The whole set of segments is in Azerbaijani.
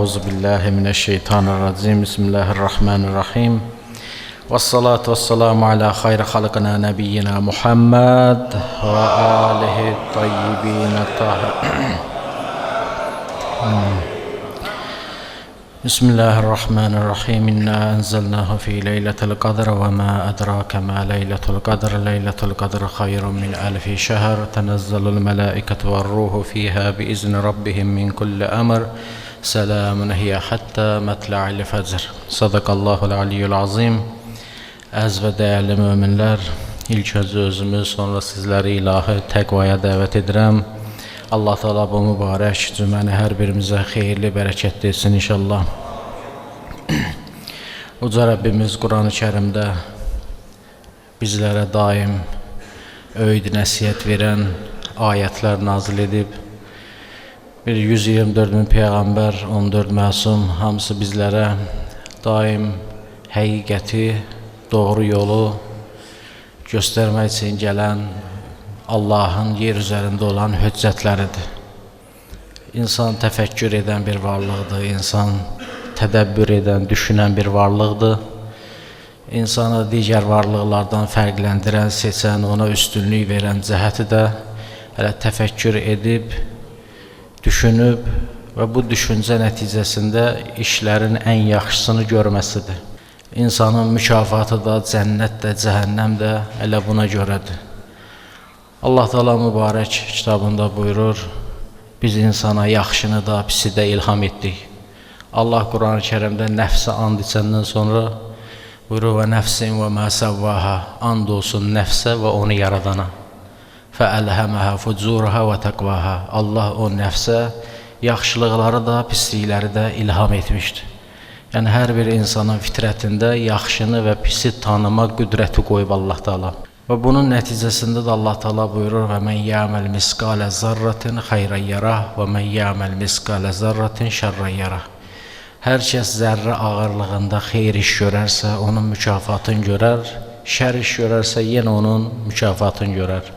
Euzubillahimineşşeytanirracim. Bismillahirrahmanirrahim. Vessalatu vesselamu ala hayri halkına nebiyyina Muhammed ve alihi tayyibine tahirin. Bismillahirrahmanirrahim. İnna enzelnahu fi leyletil qadr ve ma adrake ma leyletul qadr. Leyletul qadr hayrun min alfi şehr. Tenezzelul melaiketu ve ruhu fiha bi izni rabbihim min kulli emr. Selamun hiye hatta matla'il fecr. Sadakallahul aliyyul azim. Əziz və dəyərli möminlər, ilk önce özümü, sonra sizləri ilahi təqvaya dəvət edirəm. Allah Teala bu mübarək cüməni hər birimizə xeyirli, bərəkətli etsin inşallah. Uca Rəbbimiz Quran-ı Kərimdə bizlərə daim öyüd nəsihət verən ayətlər nazil edib. Bir 124 min Peyğəmbər, 14 məsum, hamısı bizlərə daim həqiqəti, doğru yolu göstərmək üçün gələn Allahın yer üzərində olan hüccətləridir. İnsan təfəkkür edən bir varlıqdır, insan tədəbbür edən, düşünən bir varlıqdır. İnsanı digər varlıqlardan fərqləndirən, seçən, ona üstünlük verən cəhəti də hələ təfəkkür edib, düşünüb və bu düşüncə nəticəsində işlərin ən yaxşısını görməsidir. İnsanın mükafatı da, cənnət də, cəhənnəm də elə buna görədir. Allah Teala mübarək kitabında buyurur, biz insana yaxşını da, pisi də ilham etdik. Allah Quran-ı Kərimdə nəfsə and içəndən sonra buyurur, və nəfsin və mə səvvaha, and olsun nəfsə və onu yaradana. Fəəlhəməhə fucurha və təqvaha. Allah o nəfsə yaxşılıqları da, pislikləri də ilham etmişdir. Yəni, hər bir insanın fitrətində yaxşını və pisi tanıma qüdrəti qoyub Allah Teala. Və bunun nəticəsində də Allah Teala buyurur, və mən yəməl misqalə zarratin xeyrən yarah və mən yəməl misqalə zarratin şərrən yarah. Hər kəs zərrə ağırlığında xeyr iş görərsə, onun mükafatını görər, şər iş görərsə, yenə onun mükafatını görər.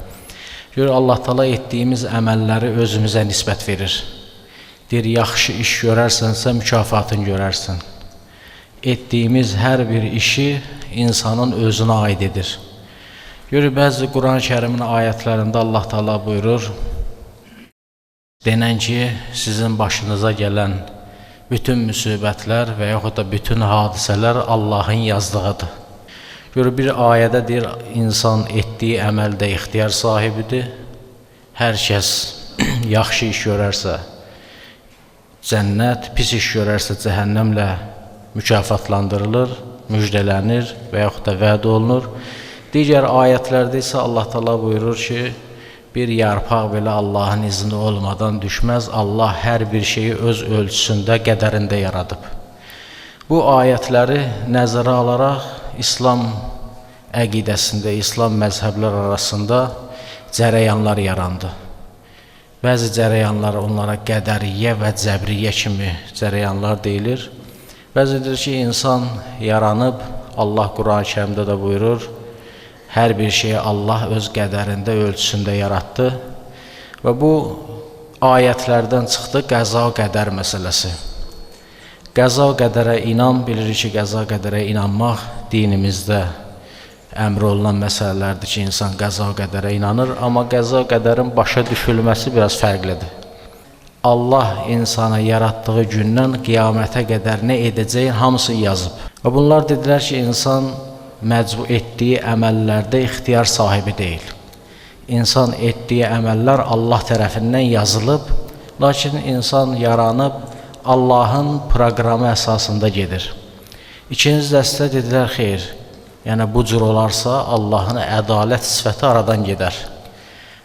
Görür, Allah Teala etdiyimiz əməlləri özümüzə nisbət verir. Deyir, yaxşı iş görərsənsə, mükafatını görərsən. Etdiyimiz hər bir işi insanın özünə aid edir. Görür, bəzi Quran-ı Kərimin ayətlərində Allah Teala buyurur, denən ki, sizin başınıza gələn bütün müsibətlər və yaxud da bütün hadisələr Allahın yazdığıdır. Görür, bir ayədə deyir, insan etdiyi əməldə ixtiyar sahibidir. Hər kəs yaxşı iş görərsə, cənnət, pis iş görərsə, cəhənnəmlə mükafatlandırılır, müjdələnir və yaxud da vəd olunur. Digər ayətlərdə isə Allah Teala buyurur ki, bir yarpaq belə Allahın izni olmadan düşməz, Allah hər bir şeyi öz ölçüsündə, qədərində yaradıb. Bu ayətləri nəzərə alaraq İslam əqidəsində, İslam məzhəblər arasında cərəyanlar yarandı. Bəzi cərəyanlar onlara qədəriyyə və cəbriyyə kimi cərəyanlar deyilir. Bəzidir ki, insan yaranıb, Allah Quran-ı Kərimdə də buyurur, hər bir şeyi Allah öz qədərində, ölçüsündə yaratdı. Və bu ayətlərdən çıxdı qəza qədər məsələsi. Qəza qədərə inan, bilirik ki, qəza qədərə inanmaq dinimizdə əmr olunan məsələlərdir ki, insan qəza qədərə inanır, amma qəza qədərin başa düşülməsi biraz fərqlidir. Allah insanı yaratdığı gündən qiyamətə qədər nə edəcəyin hamısını yazıb. Və bunlar dedilər ki, insan məcbur etdiyi əməllərdə ixtiyar sahibi deyil. İnsan etdiyi əməllər Allah tərəfindən yazılıb, lakin insan yaranıb Allahın proqramı əsasında gedir. İkinci dəstə dedilər, xeyr, yəni bu cür olarsa Allahın ədalət sifəti aradan gedər.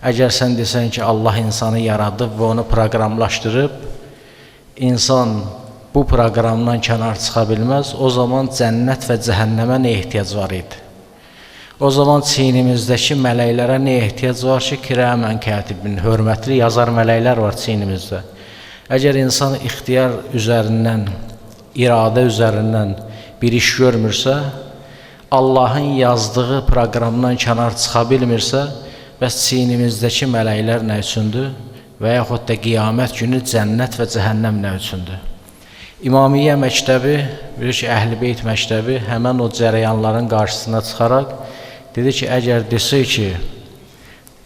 Əgər sən desən ki, Allah insanı yaradıb və onu proqramlaşdırıb, insan bu proqramdan kənar çıxa bilməz, o zaman cənnət və cəhənnəmə nə ehtiyac var idi? O zaman çiynimizdəki mələklərə nə ehtiyac var ki, kirəmən kətibin, hörmətli yazar mələklər var çiynimizdə. Əgər insan ixtiyar üzərindən, iradə üzərindən bir iş görmürsə, Allahın yazdığı proqramdan kənar çıxa bilmirsə, bəs çiynimizdəki mələklər nə üçündür və yaxud da qiyamət günü cənnət və cəhənnəm nə üçündür? İmamiyyə məktəbi, bilir ki, Əhl-i-Beyt məktəbi həmən o cərəyanların qarşısına çıxaraq dedi ki, əgər desək ki,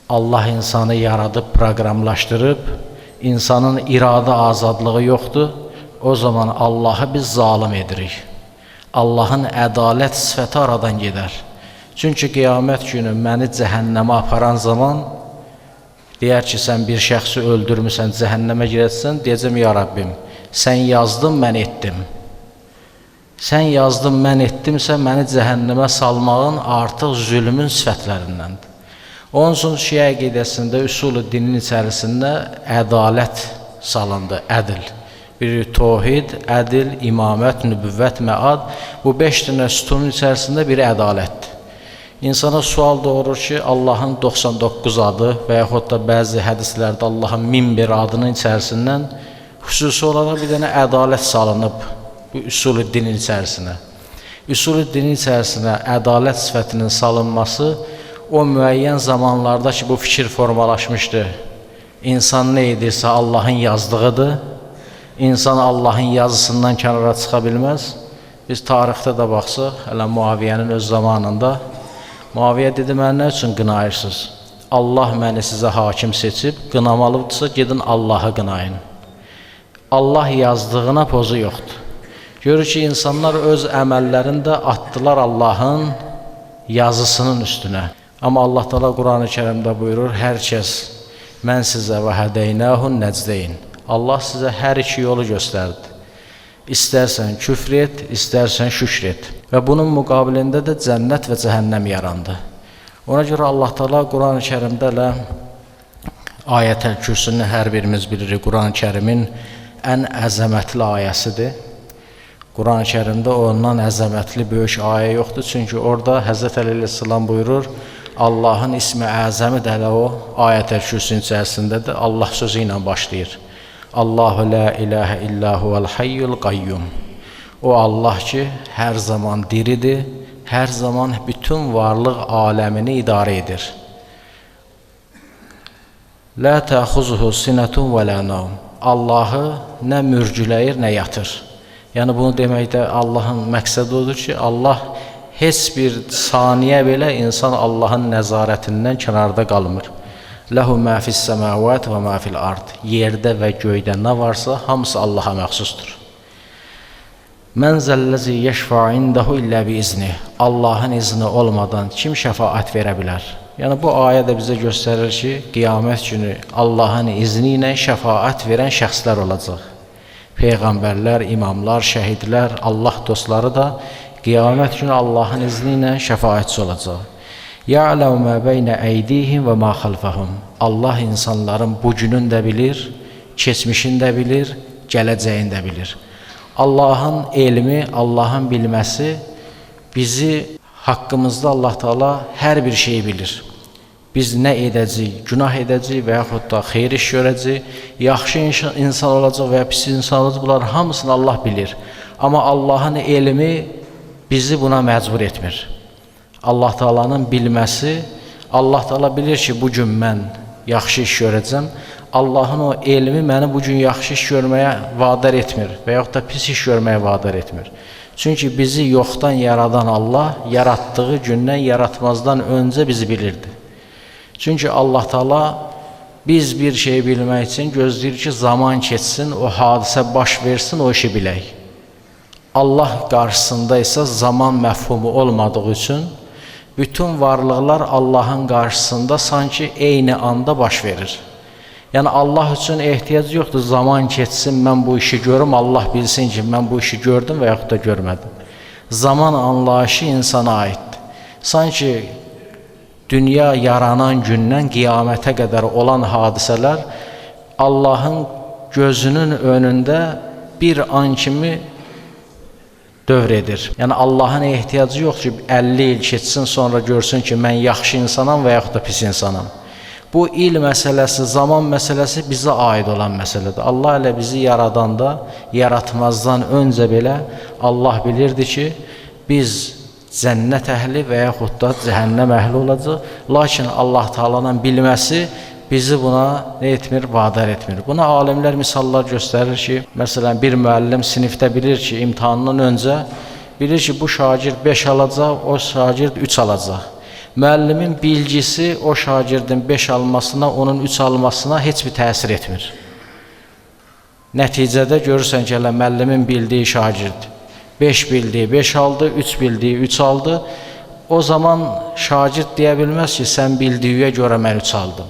Allah insanı yaradıb, proqramlaşdırıb, insanın iradə azadlığı yoxdur, o zaman Allahı biz zalim edirik. Allahın ədalət sifəti aradan gedər. Çünki qiyamət günü məni cəhənnəmə aparan zaman deyər ki, sən bir şəxsi öldürmüsən, cəhənnəmə girəcəksən, deyəcəm, ya Rabbim, sən yazdın, mən etdim. Sən yazdın, mən etdimsə, məni cəhənnəmə salmağın artıq zülmün sifətlərindəndir. Onun üçün Şiə əqidəsində, üsul-u dinin içərisində ədalət salındı, ədil. Biri tohid, ədil, imamət, nübüvvət, məad. Bu 5 dənə sütunun içərisində biri ədalətdir. İnsana sual doğurur ki, Allahın 99 adı və yaxud da bəzi hədislərdə Allahın 1001 adının içərisindən xüsusi olaraq bir dənə ədalət salınıb bu üsul-u dinin içərisinə. Üsul-u dinin içərisinə ədalət sifətinin salınması o müəyyən zamanlarda ki, bu fikir formalaşmışdı. İnsan nə edirsə Allahın yazdığıdır. İnsan Allahın yazısından kənara çıxa bilməz. Biz tarixdə də baxsaq, hələ Muaviyyənin öz zamanında Muaviyyə dedi, mən nə üçün qınayırsınız? Allah məni sizə hakim seçib, qınamalıdırsa gedin Allahı qınayın. Allah yazdığına pozu yoxdur. Görür ki, insanlar öz əməllərində atdılar Allahın yazısının üstünə. Amma Allah Teala Quran-ı Kərimdə buyurur, hər kəs mən sizə və hədeynəhun nəcdeyn. Allah sizə hər iki yolu göstərdi. İstərsən küfr et, istərsən şükr et. Və bunun müqabilində də cənnət və cəhənnəm yarandı. Ona görə Allah Teala Quran-ı Kərimdə Ayətəl Kürsünü hər birimiz bilirik, Quran-ı Kərimin ən əzəmətli ayəsidir. Quran-ı Kərimdə ondan əzəmətli böyük ayə yoxdur. Çünki orada Həzrət Əli əleyhissalam buyurur, Allahın ismi əzəmi də elə o Ayətəl Kürsünün içərisindədir. Allah sözü ilə başlayır. Allahu la ilahə illə huvəl hayyul qayyum. O Allah ki, hər zaman diridir, hər zaman bütün varlıq aləmini idarə edir. La təxuzuhu sinətun və la naum. Allahı nə mürgüləyir, nə yatır. Yəni bunu deməkdə Allahın məqsədi odur ki, Allah heç bir saniyə belə insan Allahın nəzarətindən kənarda qalmır. Ləhu mə fis-səmavət və mə fil-ard. Yerdə və göydə nə varsa hamısı Allaha məxsusdur. Mən zəlləzi yəşfə indəhu illə bi-izni. Allahın izni olmadan kim şəfaət verə bilər? Yəni bu ayə də bizə göstərir ki, qiyamət günü Allahın izni ilə şəfaət verən şəxslər olacaq. Peyğəmbərlər, imamlar, şəhidlər, Allah dostları da qiyamət günü Allahın izni ilə şəfaətçi olacaq. Ya'lamu ma beyne eydihim və ma xalfahum. Allah insanların bugünün də bilir, keçmişini də bilir, gələcəyini də bilir. Allahın elmi, Allahın bilməsi bizi haqqımızda Allah Teala hər bir şeyi bilir. Biz nə edəcəyik, günah edəcəyik və yaxud da xeyir iş görəcəyik, yaxşı insan olacaq və ya pis insan olacaq, bunlar hamısını Allah bilir. Amma Allahın elmi bizi buna məcbur etmir. Allah Teala'nın bilməsi, Allah Teala bilir ki, bugün mən yaxşı iş görəcəm. Allahın o elmi məni bugün yaxşı iş görməyə vadar etmir və yaxud da pis iş görməyə vadar etmir. Çünki bizi yoxdan yaradan Allah, yaratdığı gündən, yaratmazdan öncə bizi bilirdi. Çünki Allah Teala biz bir şey bilmək üçün gözləyir ki, zaman keçsin, o hadisə baş versin, o işi bilək. Allah qarşısında isə zaman məfhumu olmadığı üçün bütün varlıqlar Allahın qarşısında sanki eyni anda baş verir. Yəni Allah üçün ehtiyac yoxdur, zaman keçsin, mən bu işi görüm, Allah bilsin ki, mən bu işi gördüm və yaxud da görmədim. Zaman anlayışı insana aiddir. Sanki dünya yaranan gündən qiyamətə qədər olan hadisələr Allahın gözünün önündə bir an kimi dövr edir. Yəni Allahın ehtiyacı yox ki, 50 il keçsin sonra görsün ki, mən yaxşı insanam və yaxud da pis insanam. Bu il məsələsi, zaman məsələsi bizə aid olan məsələdir. Allah ilə bizi yaradanda, yaratmazdan öncə belə Allah bilirdi ki, biz cənnət əhli və yaxud da cəhənnəm əhli olacaq. Lakin Allah Teala'nın bilməsi bizi buna ne etmir? Vadar etmir. Buna alimlər misallar göstərir ki, məsələn, bir müəllim sinifdə bilir ki, imtahandan öncə bilir ki, bu şagird 5 alacaq, o şagird 3 alacaq. Müəllimin bilgisi o şagirdin 5 almasına, onun 3 almasına heç bir təsir etmir. Nəticədə görürsən ki, müəllimin bildiyi şagird 5 bildiyi 5 aldı, 3 bildiyi 3 aldı. O zaman şagird deyə bilməz ki, sən bildiyiyə görə mən 3 aldım.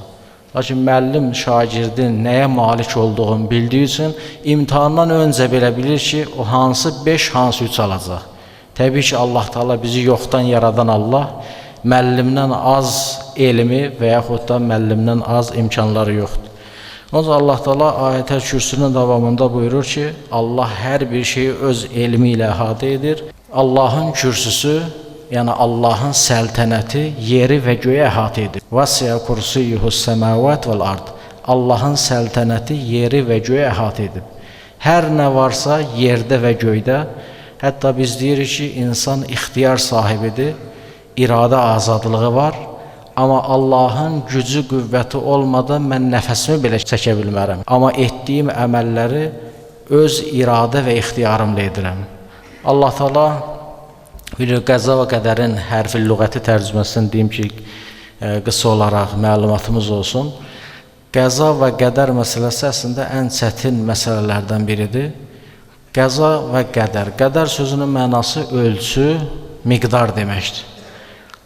Lakin müəllim şagirdin nəyə malik olduğunu bildiyi üçün imtahandan öncə belə bilir ki, o hansı 5, hansı 3 alacaq. Təbii ki, Allah Teala bizi yoxdan yaradan Allah, müəllimdən az elmi və yaxud da müəllimdən az imkanları yoxdur. Onun Allah Teala Ayət-əl Kürsünün davamında buyurur ki, Allah hər bir şeyi öz elmi ilə əhatə edir. Allahın kürsüsü, yəni Allahın səltənəti yeri və göyü əhatə edir. Vəsiyə kursiyyuhus səməvat vəl ard. Allahın səltənəti yeri və göyü əhatə edib. Hər nə varsa yerdə və göydə, hətta biz deyirik ki, insan ixtiyar sahibidir, iradə azadlığı var. Amma Allahın gücü, qüvvəti olmadan mən nəfəsimi belə çəkə bilmərəm. Amma etdiyim əməlləri öz iradə və ixtiyarımla edirəm. Allah Teala bilir, qəza və qədərin hərfi lüğəti tərcüməsini deyim ki, qısa olaraq məlumatımız olsun. Qəza və qədər məsələsi əslində ən çətin məsələlərdən biridir. Qəza və qədər. Qədər sözünün mənası ölçü, miqdar deməkdir.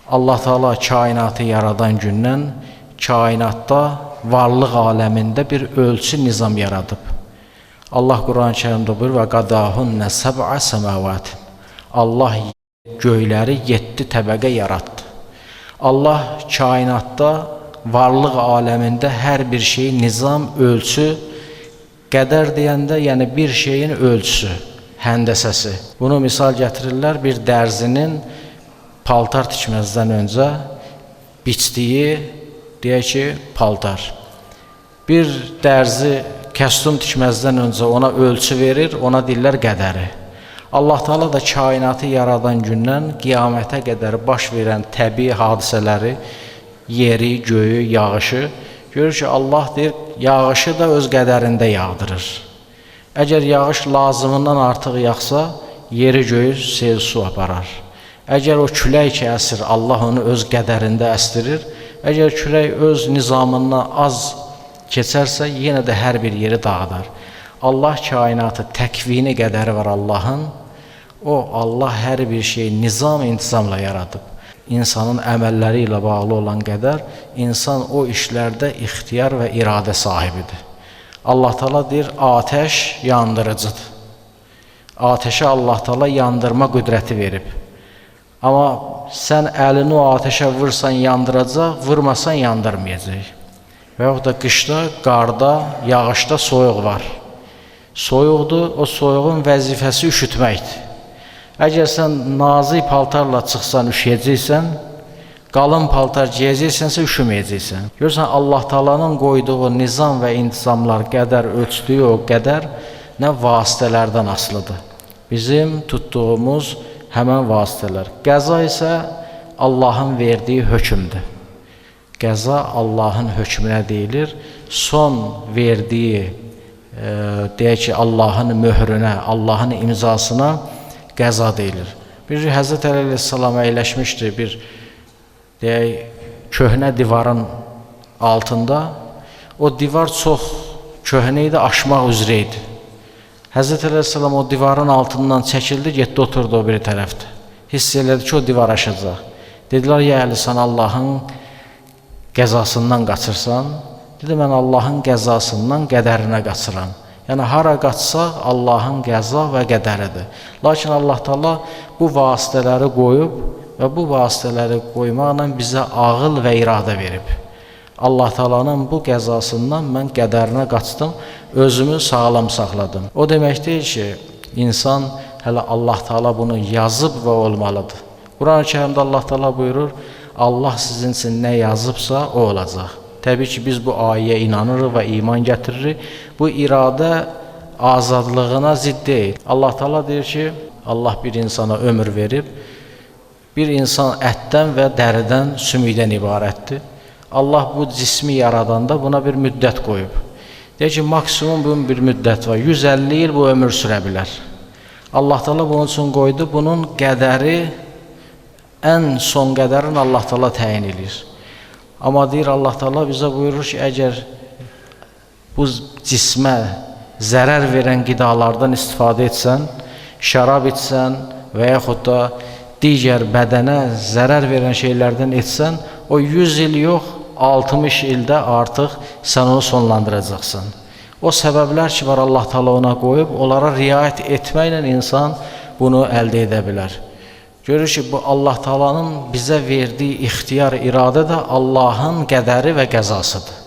Allah Teala kainatı yaradan gündən kainatda, varlıq aləmində bir ölçü nizam yaradıb. Allah Quran-ı Kərimdə buyurur və qadahunne səb'a səməvat. Allah göyləri 7 təbəqə yaratdı. Allah kainatda, varlıq aləmində hər bir şey nizam, ölçü, qədər deyəndə, yəni bir şeyin ölçüsü, həndəsəsi. Bunu misal gətirirlər, bir dərzinin paltar tikməzdən öncə biçdiyi, deyək ki, paltar. Bir dərzi kəstum tikməzdən öncə ona ölçü verir, ona deyirlər qədəri. Allah Teala da kainatı yaradan gündən qiyamətə qədər baş verən təbii hadisələri, yeri, göyü, yağışı, görür ki, Allah deyir, yağışı da öz qədərində yağdırır. Əgər yağış lazımından artıq yağsa, yeri, göyü sel su aparar. Əgər o külək ki əsir, Allah onu öz qədərində əstirir. Əgər külək öz nizamından az keçərsə, yenə də hər bir yeri dağıdar. Allah kainatı, təkvini qədəri var Allahın. O, Allah hər bir şeyi nizam, intizamla yaradıb. İnsanın əməlləri ilə bağlı olan qədər, insan o işlərdə ixtiyar və iradə sahibidir. Allah Teala deyir, atəş yandırıcıdır. Atəşə Allah Teala yandırma qüdrəti verib. Amma sən əlini o atəşə vursan yandıracaq, vurmasan yandırmayacaq. Və yaxud da qışda, qarda, yağışda soyuq var. Soyuqdur, o soyuğun vəzifəsi üşütməkdir. Əgər sən nazik paltarla çıxsan, üşüyəcəksən, qalın paltar giyəcəksənsə, üşüməyəcəksən. Görürsən, Allah Teala'nın qoyduğu nizam və intizamlar qədər, ölçdüyü o qədər nə vasitələrdən asılıdır. Bizim tutduğumuz həmən vasitələr. Qəza isə Allahın verdiyi hökmdür. Qəza Allahın hökmünə deyilir. Son verdiyi, deyək ki, Allahın möhrünə, Allahın imzasına qəza deyilir. Bir Həzrət Əli əleyhissalam əyləşmişdi bir, deyək, köhnə divarın altında. O divar çox köhnə idi, aşmaq üzrə idi. Həzrət Əleyhisselam o divarın altından çəkildi, getdi, oturdu o biri tərəfdə. Hiss elədi ki, o divar aşacaq. Dedilər, ya Əli, sən Allahın qəzasından qaçırsan. Dedi, mən Allahın qəzasından qədərinə qaçıram. Yəni, hara qaçsaq, Allahın qəza və qədəridir. Lakin Allah Teala bu vasitələri qoyub və bu vasitələri qoymaqla bizə ağıl və iradə verib. Allah Teala'nın bu qəzasından mən qədərinə qaçdım, özümü sağlam saxladım. O demək deyil ki, insan hələ Allah Teala bunu yazıb və olmalıdır. Quran-ı Kərimdə Allah Teala buyurur, Allah sizin üçün nə yazıbsa o olacaq. Təbii ki, biz bu ayəyə inanırıq və iman gətiririk. Bu iradə azadlığına zidd deyil. Allah Teala deyir ki, Allah bir insana ömür verib, bir insan ətdən və dəridən, sümükdən ibarətdir. Allah bu cismi yaradanda buna bir müddət qoyub. Deyir ki, maksimum bunun bir müddət var. 150 il bu ömür sürə bilər. Allah Teala bunun üçün qoydu. Bunun qədəri, ən son qədərini Allah Teala təyin edir. Amma deyir Allah Teala bizə buyurur ki, əgər bu cismə zərər verən qidalardan istifadə etsən, şərab etsən və yaxud da digər bədənə zərər verən şeylərdən etsən, o 100 il yox, 60 ildə artıq sən onu sonlandıracaqsan. O səbəblər ki var Allah Teala ona qoyub, onlara riayət etməklə insan bunu əldə edə bilər. Görür ki, bu Allah Teala'nın bizə verdiyi ixtiyar, iradə də Allahın qədəri və qəzasıdır.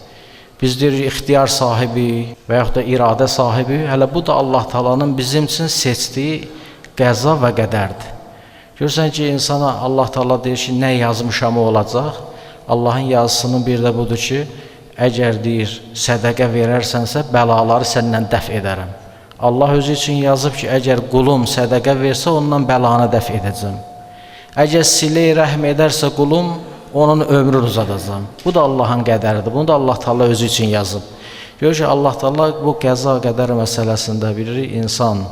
Biz deyirik, ixtiyar sahibi və yaxud da iradə sahibi, hələ bu da Allah Teala'nın bizim üçün seçdiyi qəza və qədərdir. Görürsən ki, insana Allah Teala deyir ki, nə yazmışam o olacaq. Allahın yazısının bir də budur ki, əgər deyir, sədəqə verərsənsə, bəlaları səndən dəf edərəm. Allah özü üçün yazıb ki, əgər qulum sədəqə versə, ondan bəlanı dəf edəcəm. Əgər silə-i rəhm edərsə qulum, onun ömrünü uzadacam. Bu da Allahın qədəridir. Bunu da Allah Teala özü üçün yazıb. Görür ki, Allah Teala bu qəza qədər məsələsində bilir, insan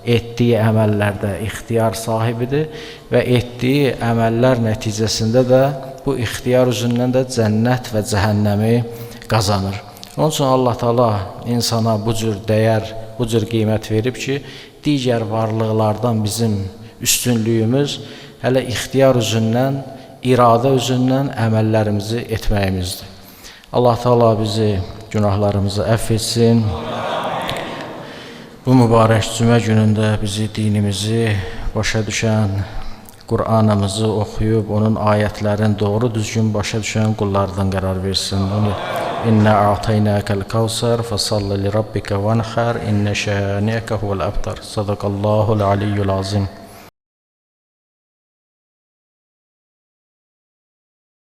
etdiyi əməllərdə ixtiyar sahibidir və etdiyi əməllər nəticəsində də bu ixtiyar üzündən də cənnət və cəhənnəmi qazanır. Onun üçün Allah Teala insana bu cür dəyər, bu cür qiymət verib ki, digər varlıqlardan bizim üstünlüyümüz hələ ixtiyar üzündən, iradə üzündən əməllərimizi etməyimizdir. Allah Teala bizi, günahlarımızı əfv etsin. Bu mübarək cümə günündə bizi, dinimizi başa düşən, Qur'anımızı oxuyub, onun ayətlərini doğru düzgün başa düşən qullardan qərar versin. İnnə a'taynəkəl kəvsər fəsalli li rabbikə vənxər innə şəniəkə huvəl əbtar. Sadaqallahul aliyyul azim.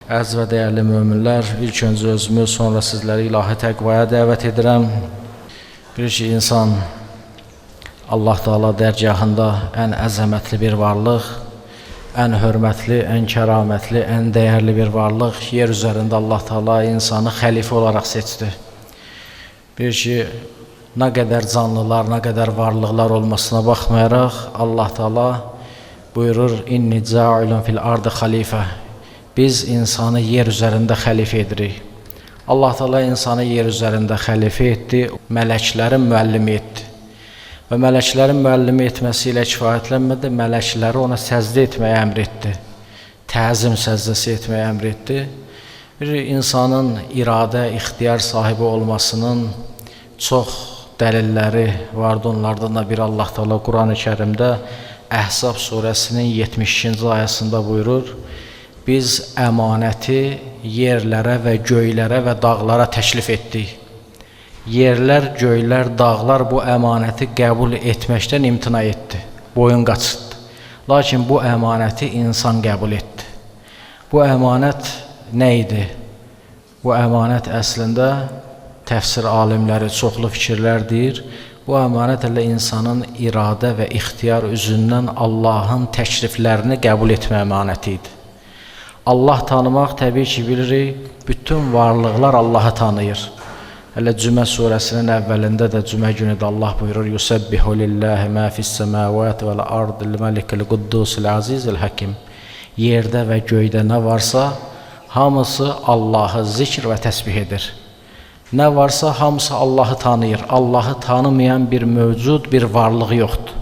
Əziz və dəyərli möminlər, ilk öncə özümü, sonra sizləri ilahi təqvaya dəvət edirəm. Bilir ki, insan Allah Teala dərgahında ən əzəmətli bir varlıq, ən hörmətli, ən kəramətli, ən dəyərli bir varlıq. Yer üzərində Allah Teala insanı xəlifə olaraq seçdi. Bilir ki, nə qədər canlılar, nə qədər varlıqlar olmasına baxmayaraq, Allah Teala buyurur, İnni ca'ilun fil ardı xalifə. Biz insanı yer üzərində xəlifə edirik. Allah Teala insanı yer üzərində xəlifə etdi, mələklərin müəllimi etdi. Və mələklərin müəllimi etməsi ilə kifayətlənmədi, mələkləri ona səzdə etməyə əmr etdi. Təzim səzdəsi etməyə əmr etdi. Bir insanın iradə, ixtiyar sahibi olmasının çox dəlilləri vardı. Onlardan da bir Allah Teala Quran-ı Kərimdə Əhzab surəsinin 72-ci ayəsində buyurur, biz əmanəti yerlərə və göylərə və dağlara təklif etdik. Yerlər, göylər, dağlar bu əmanəti qəbul etməkdən imtina etdi, boyun qaçırdı. Lakin bu əmanəti insan qəbul etdi. Bu əmanət nə idi? Bu əmanət əslində təfsir alimləri çoxlu fikirlər deyir. Bu əmanət elə insanın iradə və ixtiyar üzündən Allahın təkliflərini qəbul etmə əmanəti idi. Allah tanımaq təbii ki, bilirik, bütün varlıqlar Allahı tanıyır. Hələ Cümə surəsinin əvvəlində də Cümə günü də Allah buyurur, Yusəbbihu lillahi mə fis-səmavati vəl-ardil məlikil quddusil azizil həkim. Yerdə və göydə nə varsa, hamısı Allahı zikr və təsbih edir. Nə varsa, hamısı Allahı tanıyır. Allahı tanımayan bir mövcud, bir varlıq yoxdur.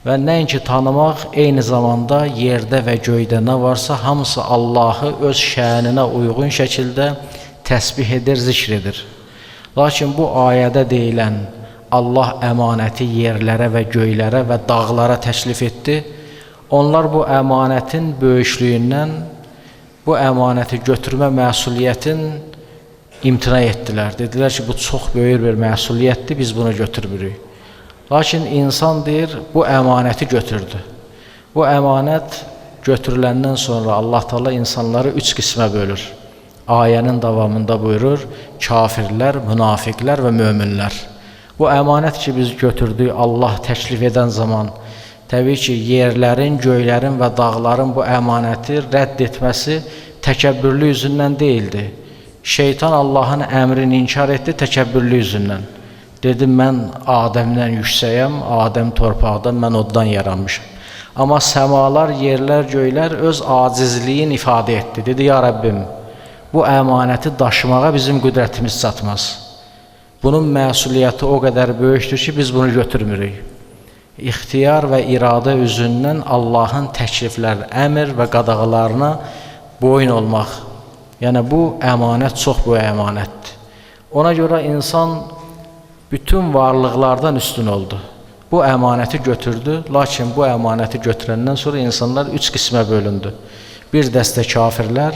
Və nəinki tanımaq, eyni zamanda yerdə və göydə nə varsa, hamısı Allahı öz şəninə uyğun şəkildə təsbih edir, zikr edir. Lakin bu ayədə deyilən Allah əmanəti yerlərə və göylərə və dağlara təklif etdi. Onlar bu əmanətin böyüklüyündən, bu əmanəti götürmə məsuliyyətin imtina etdilər. Dedilər ki, bu çox böyük bir məsuliyyətdir, biz bunu götürmürük. Lakin insan deyir, bu əmanəti götürdü. Bu əmanət götürüləndən sonra Allah Teala insanları 3 qismə bölür. Ayənin davamında buyurur, kafirlər, münafiqlər və möminlər. Bu əmanət ki, biz götürdük Allah təklif edən zaman, təbii ki, yerlərin, göylərin və dağların bu əmanəti rədd etməsi təkəbbürlü üzündən deyildi. Şeytan Allahın əmrini inkar etdi təkəbbürlü üzündən. Dedi, mən Adəmdən yüksəyəm, Adəm torpaqdan, mən oddan yaranmışam. Amma səmalar, yerlər, göylər öz acizliyini ifadə etdi. Dedi, ya Rəbbim, bu əmanəti daşımağa bizim qüdrətimiz çatmaz. Bunun məsuliyyəti o qədər böyükdür ki, biz bunu götürmürük. İxtiyar və iradə üzündən Allahın təkliflər, əmr və qadağalarına boyun olmaq. Yəni, bu əmanət çox böyük əmanətdir. Ona görə insan bütün varlıqlardan üstün oldu. Bu əmanəti götürdü, lakin bu əmanəti götürəndən sonra insanlar 3 qismə bölündü. Bir dəstə kafirlər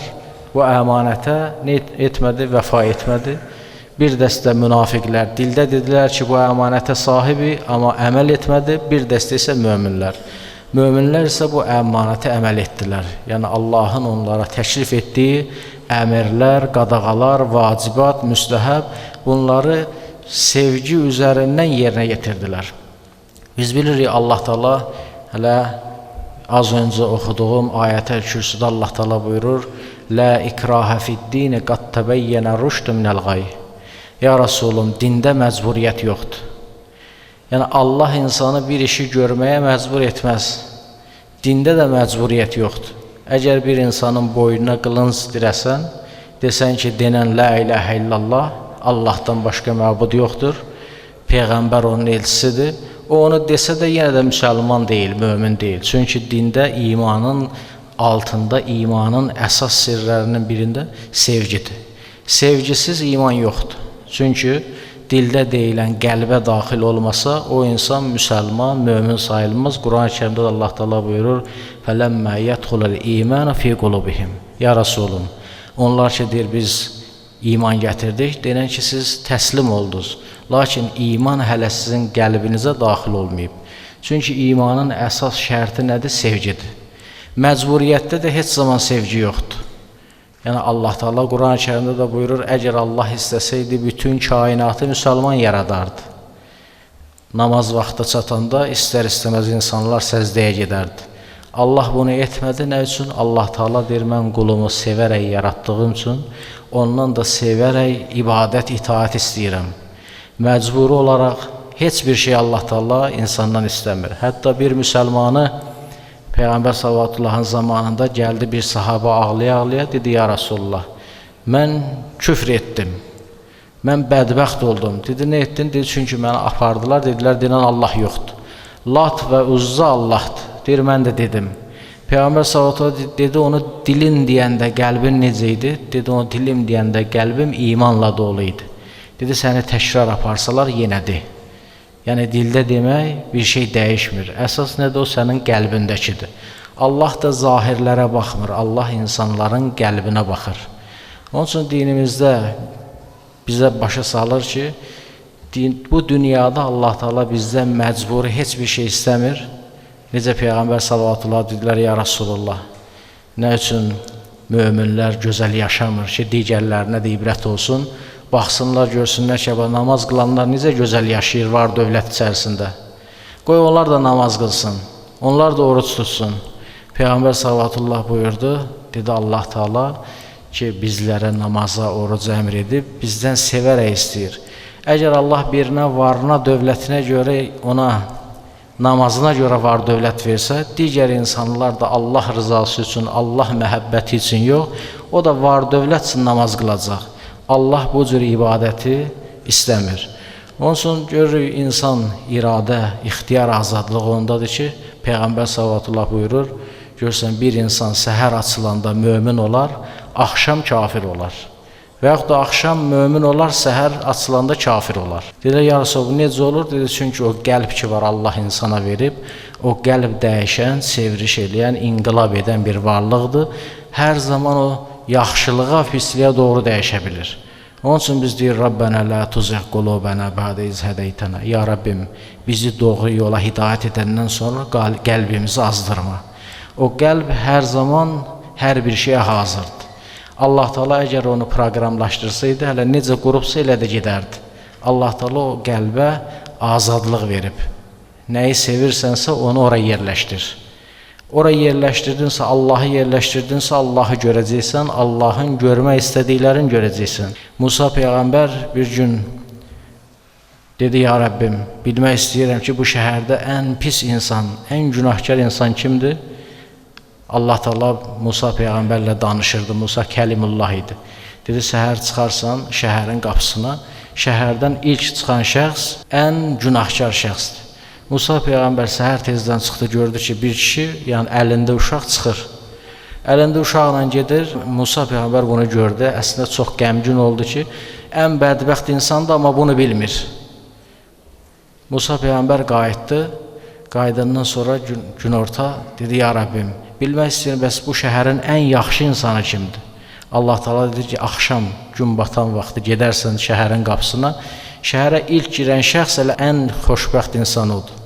bu əmanətə nə etmədi, vəfa etmədi. Bir dəstə münafiqlər dildə dedilər ki, bu əmanətə sahibi, amma əməl etmədi. Bir dəstə isə möminlər. Möminlər isə bu əmanətə əməl etdilər. Yəni, Allahın onlara təklif etdiyi əmrlər, qadağalar, vacibat, müstəhəb, bunları sevgi üzərindən yerinə yetirdilər. Biz bilirik, Allah Taala hələ az öncə oxuduğum ayət-əl kürsüdə Allah Taala buyurur, La ikraha fid-din qad təbəyyənə rüşdü minəl qay. Ya Rasulum, dində məcburiyyət yoxdur. Yəni, Allah insanı bir işi görməyə məcbur etməz. Dində də məcburiyyət yoxdur. Əgər bir insanın boynuna qılınc dirəsən, desən ki, denən la ilahə illallah, Allahdan başqa məbud yoxdur, Peyğəmbər onun elçisidir, o onu desə də yenə də müsəlman deyil, mömin deyil. Çünki dində imanın altında, imanın əsas sirlərinin birində sevgidir. Sevgisiz iman yoxdur. Çünki dildə deyilən qəlbə daxil olmasa, o insan müsəlman, mömin sayılmaz. Quran-ı Kərimdə Allah Taala buyurur, فَلَمَّا يَدْخُلَ الْإِيمَانَ فِي قُلُوبِهِمْ. Ya Rasulum, onlar ki, deyir, biz iman gətirdik, denən ki, siz təslim oldunuz. Lakin iman hələ sizin qəlbinizə daxil olmayıb. Çünki imanın əsas şərti nədir? Sevgidir. Məcburiyyətdə də heç zaman sevgi yoxdur. Yəni, Allah Taala Quran-ı Kərimdə də buyurur, əgər Allah istəsəydi, bütün kainatı müsəlman yaradardı. Namaz vaxtı çatanda istər-istəməz insanlar səzdəyə gedərdi. Allah bunu etmədi, nə üçün? Allah Taala deyir, mən qulumu sevərək yaratdığım üçün, ondan da sevərək ibadət, itaat istəyirəm. Məcburi olaraq heç bir şey Allah Taala insandan istəmir. Hətta bir müsəlmanı Peyğəmbər sallallahu zamanında gəldi bir sahabə ağlaya-ağlaya, dedi, ya Rasulullah, mən küfr etdim, mən bədbəxt oldum. Dedi, nə etdin? Dedi, çünki məni apardılar, dedilər, denən Allah yoxdur. Lat və Uzza Allahdır. Deyir, mən də dedim. Peyğəmbər sallallahu dedi, onu dilin deyəndə qəlbin necə idi? Dedi, onu dilim deyəndə qəlbim imanla dolu idi. Dedi, səni təkrar aparsalar yenədir. Yəni, dildə demək bir şey dəyişmir. Əsas nədir? O sənin qəlbindəkidir. Allah da zahirlərə baxmır. Allah insanların qəlbinə baxır. Onun üçün dinimizdə bizə başa salır ki, bu dünyada Allah Taala bizdən məcburi heç bir şey istəmir. Necə Peyğəmbər sallallahu aleyhi dedilər, ya Rasulullah, nə üçün möminlər gözəl yaşamır ki, digərlərinə də ibrət olsun, baxsınlar, görsünlər ki, namaz qılanlar necə gözəl yaşayır var dövlət içərisində. Qoy onlar da namaz qılsın, onlar da oruç tutsun. Peyğəmbər sallallahu buyurdu, dedi Allah Taala ki, bizlərə namaza, oruca əmr edib, bizdən sevərək istəyir. Əgər Allah birinə varına, dövlətinə görə ona namazına görə var dövlət versə, digər insanlar da Allah rızası üçün, Allah məhəbbəti üçün yox, o da var dövlət üçün namaz qılacaq. Allah bu cür ibadəti istəmir. Onun üçün görürük, insan iradə, ixtiyar azadlığı ondadır ki, Peyğəmbər sallallahu buyurur, görürsən bir insan səhər açılanda mömin olar, axşam kafir olar. Və yaxud da axşam mömin olar, səhər açılanda kafir olar. Deyirlər, ya Rasulullah, necə olur? Dedi, çünki o qəlb ki var, Allah insana verib, o qəlb dəyişən, sevriş eləyən, inqilab edən bir varlıqdır. Hər zaman o yaxşılığa, pisliyə doğru dəyişə bilir. Onun üçün biz deyir, Rabbənə lə tuzigh qulubənə bə'də iz hədəytənə. Ya Rabbim, bizi doğru yola hidayət edəndən sonra qəlbimizi azdırma. O qəlb hər zaman hər bir şeyə hazırdır. Allah Taala əgər onu proqramlaşdırsaydı, hələ necə qurubsa elə də gedərdi. Allah Taala o qəlbə azadlıq verib. Nəyi sevirsənsə onu oraya yerləşdir. Oraya yerləşdirdinsə, Allahı yerləşdirdinsə, Allahı görəcəksən, Allahın görmək istədiklərini görəcəksən. Musa Peyğəmbər bir gün dedi, ya Rəbbim, bilmək istəyirəm ki, bu şəhərdə ən pis insan, ən günahkar insan kimdir? Allah Teala Musa Peyğəmbərlə danışırdı, Musa Kəlimullah idi. Dedi, səhər çıxarsan şəhərin qapısına, şəhərdən ilk çıxan şəxs ən günahkar şəxsdir. Musa Peyğəmbər səhər tezdən çıxdı, gördü ki, bir kişi, yəni əlində uşaq çıxır. Əlində uşaqla gedir, Musa Peyğəmbər bunu gördü, əslində çox qəmgin oldu ki, ən bədbəxt insandır, amma bunu bilmir. Musa Peyğəmbər qayıtdı, qayıdandan sonra günorta dedi, ya Rəbbim, bilmək istəyirəm, bəs bu şəhərin ən yaxşı insanı kimdir? Allah Teala dedi ki, axşam gün batan vaxtı gedərsən şəhərin qapısına, şəhərə ilk girən şəxs elə ən xoşbəxt insan odur.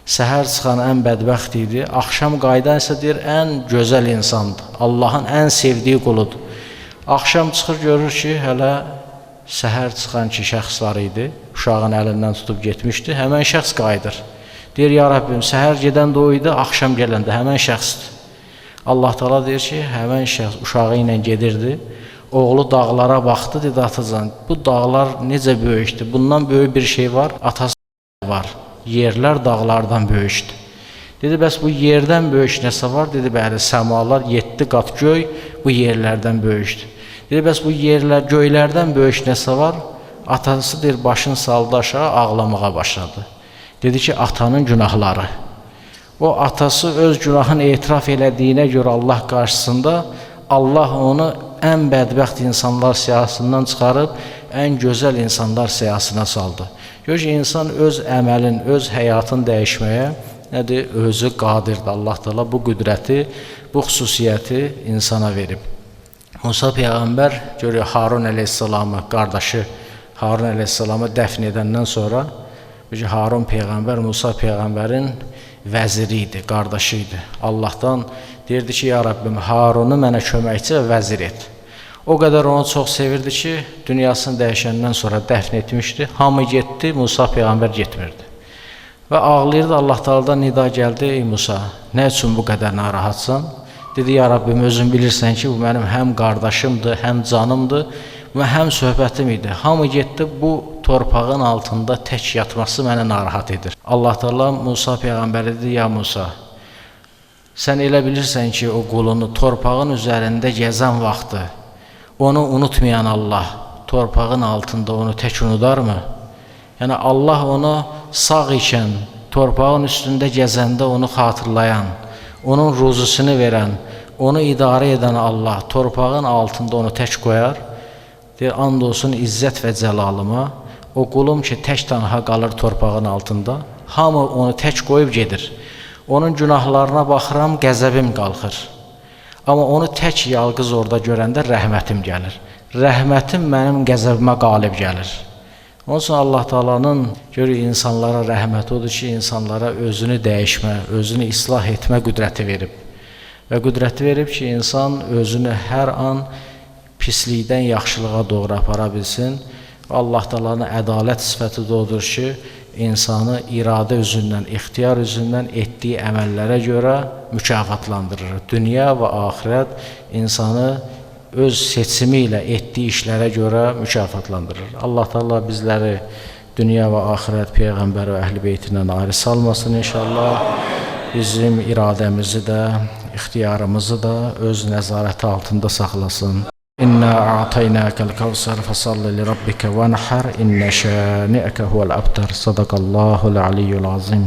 Səhər çıxan ən bədbəxt idi, axşam qayıdan isə deyir, ən gözəl insandır, Allahın ən sevdiyi quludur. Axşam çıxır, görür ki, hələ səhər çıxan ki, şəxs var idi, uşağın əlindən tutub getmişdi, həmən şəxs qayıdır. Deyir, ya Rəbbim, səhər gedən də o idi, axşam gələn də həmən şəxsdir. Allah Teala deyir ki, həmən şəxs uşağı ilə gedirdi, oğlu dağlara baxdı, dedi, atacan, bu dağlar necə böyükdür, bundan böyük bir şey var, atası var, yerlər dağlardan böyükdür. Dedi, bəs bu yerdən böyük nəsə var? Dedi, bəli, səmalar 7 qat göy bu yerlərdən böyükdür. Dedi, bəs bu yerlər, göylərdən böyük nəsə var? Atası deyir, başını saldı aşağı, ağlamağa başladı. Dedi ki, atanın günahları. O atası öz günahını etiraf elədiyinə görə Allah qarşısında Allah onu ən bədbəxt insanlar siyasından çıxarıb ən gözəl insanlar siyasına saldı. Gör ki, insan öz əməlin, öz həyatını dəyişməyə nədir? Özü qadirdir. Allah Teala bu qüdrəti, bu xüsusiyyəti insana verib. Musa Peyğəmbər görür, Harun əleyhissalamı, qardaşı Harun əleyhissalamı dəfn edəndən sonra Harun Peyğəmbər Musa Peyğəmbərin vəziri idi, qardaşı idi. Allahdan deyirdi ki, ya Rəbbim, Harunu mənə köməkçi və vəzir et. O qədər onu çox sevirdi ki, dünyasını dəyişəndən sonra dəfn etmişdi. Hamı getdi, Musa Peyğəmbər getmirdi. Və ağlayırdı, Allah Teala'dan nida gəldi, ey Musa, nə üçün bu qədər narahatsan? Dedi, ya Rəbbim, özün bilirsən ki, bu mənim həm qardaşımdır, həm canımdır və həm söhbətim idi. Hamı getdi, bu torpağın altında tək yatması məni narahat edir. Allah Teala Musa Peyğəmbər dedi, ya Musa, sən elə bilirsən ki, o qulunu torpağın üzərində gəzən vaxtı, onu unutmayan Allah, torpağın altında onu tək unudarmı? Yəni, Allah onu sağ ikən, torpağın üstündə gəzəndə onu xatırlayan, onun ruzusunu verən, onu idarə edən Allah, torpağın altında onu tək qoyar. Deyir, and olsun izzət və cəlalıma, o qulum ki, tək tanha qalır torpağın altında, hamı onu tək qoyub gedir. Onun günahlarına baxıram, qəzəbim qalxır. Amma onu tək yalqız orada görəndə rəhmətim gəlir. Rəhmətim mənim qəzəbimə qalib gəlir. Onun üçün Allah Teala'nın görür, insanlara rəhməti odur ki, insanlara özünü dəyişmə, özünü islah etmə qüdrəti verib. Və qüdrəti verib ki, insan özünü hər an pislikdən yaxşılığa doğru apara bilsin. Allah Teala'nın ədalət sifəti də odur ki, insanı iradə üzündən, ixtiyar üzündən etdiyi əməllərə görə mükafatlandırır. Dünya və axirət insanı öz seçimi ilə etdiyi işlərə görə mükafatlandırır. Allah Teala bizləri dünya və axirət Peyğəmbər və Əhl-i Beytindən ayrı salmasın inşallah. Bizim iradəmizi də, ixtiyarımızı da öz nəzarəti altında saxlasın. İnna a'taynakal kevser fasalli li rabbika vanhar inna şani'aka huvel abtar. Sadaqallahul aliyyul azim.